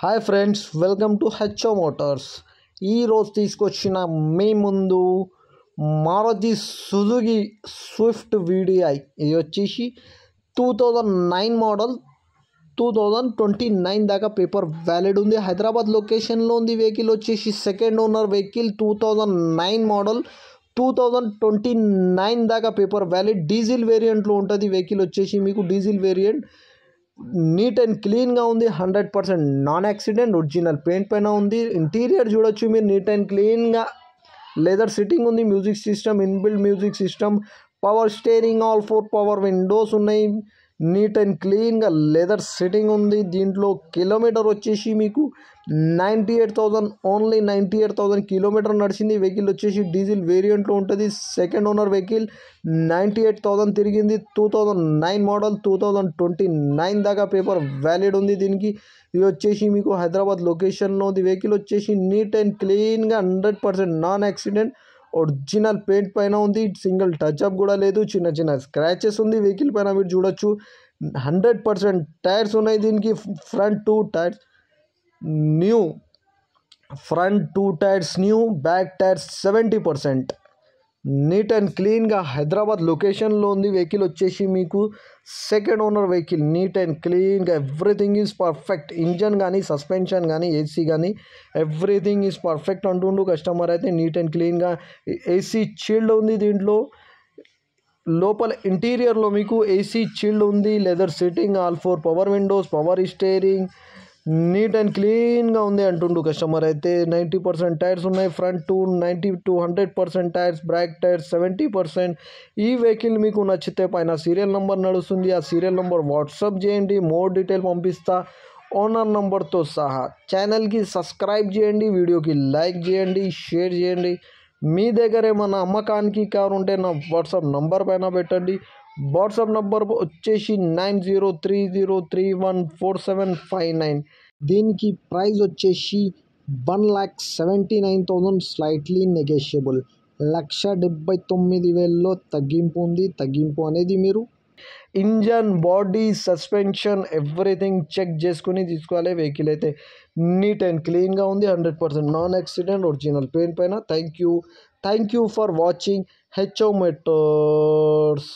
Hi friends, welcome to HO Motors. ఈరోజు తీసుకొచ్చిన మీ ముందు మారుతి సుజుకి స్విఫ్ట్ వీడిఐ. ఇది వచ్చేసి 2009 మోడల్. 2029 దాకా పేపర్ వ్యాలిడ్ ఉంది. హైదరాబాద్ లొకేషన్లో ఉంది. వెహికల్ వచ్చేసి సెకండ్ ఓనర్ వెహికల్. 2009 మోడల్. 2029 దాకా పేపర్ వ్యాలిడ్. డీజిల్ వేరియంట్లో ఉంటుంది. వెహికల్ వచ్చేసి మీకు డీజిల్ వేరియంట్. నీట్ అండ్ క్లీన్గా ఉంది. 100% నాన్ యాక్సిడెంట్. ఒరిజినల్ పెయింట్ పైన ఉంది. ఇంటీరియర్ చూడొచ్చు మీరు, నీట్ అండ్ క్లీన్గా లెదర్ సిట్టింగ్ ఉంది. Music system, inbuilt music system, power steering, all 4 power Windows ఉన్నాయి. నీట్ అండ్ క్లీన్గా లెదర్ సిట్టింగ్ ఉంది. దీంట్లో కిలోమీటర్ వచ్చేసి మీకు 98,000, ఓన్లీ 98,000 కిలోమీటర్ నడిచింది. వెహికల్ వచ్చేసి డీజిల్ వేరియంట్లో ఉంటుంది. Second owner vehicle. 98,000 తిరిగింది. 2009 మోడల్. 2029 దాకా పేపర్ వ్యాలిడ్ ఉంది దీనికి. ఇది వచ్చేసి మీకు హైదరాబాద్ లొకేషన్లో ఉంది. వెహికల్ వచ్చేసి నీట్ అండ్ క్లీన్గా 100% నాన్ యాక్సిడెంట్. ఒరిజినల్ పెయింట్ పైన ఉంది. సింగిల్ టచ్అప్ కూడా లేదు. చిన్న చిన్న స్క్రాచెస్ ఉంది వెహికల్ పైన, మీరు చూడొచ్చు. 100% టైర్స్ ఉన్నాయి దీనికి. Front 2 tyres new. Front 2 tyres new. Back tyres 70%. Neat and క్లీన్గా హైదరాబాద్ లొకేషన్లో ఉంది. వెహికల్ వచ్చేసి మీకు second owner vehicle. Neat and క్లీన్గా ఎవ్రీథింగ్ ఈజ్ పర్ఫెక్ట్. ఇంజన్ కానీ, సస్పెన్షన్ కానీ, ఏసీ కానీ ఎవ్రీథింగ్ ఈజ్ పర్ఫెక్ట్ అంటుండు కస్టమర్ అయితే. నీట్ అండ్ క్లీన్గా ఏసీ చిల్డ్ ఉంది దీంట్లో. లోపల ఇంటీరియర్లో మీకు ఏసీ చిల్డ్ ఉంది. Leather sitting, all 4 power windows, power steering, neat and క్లీన్గా ఉంది అంటుండు కస్టమర్ అయితే. 90% టైర్స్ ఉన్నాయి. Front 90 to 100% tyres. Back tyres 70%. ఈ వెహికల్ మీకు నచ్చితే పైన సీరియల్ నెంబర్ నడుస్తుంది. ఆ సీరియల్ నెంబర్ వాట్సాప్ చేయండి, మోర్ డీటెయిల్ పంపిస్తా ఓనర్ నెంబర్తో సహా. ఛానల్కి సబ్స్క్రైబ్ చేయండి, వీడియోకి లైక్ చేయండి, షేర్ చేయండి. మీ దగ్గర ఏమైనా అమ్మకానికి కారు ఉంటే నా వాట్సాప్ నంబర్ పైన పెట్టండి. వాట్సాప్ నంబర్ వచ్చేసి 9030314759. దీనికి ప్రైస్ వచ్చేసి 1,79,000, స్లైట్లీ నెగోషియబుల్. 1,79,000లో తగ్గింపు ఉంది. తగ్గింపు అనేది మీరు engine, body, suspension everything check చేసుకుని తీసుకోవాలి. వెహికల్ అయితే నీట్ అండ్ క్లీన్గా ఉంది. 100% నాన్ యాక్సిడెంట్. ఒరిజినల్ పెయింట్ పైన. Thank you for watching H O Motors.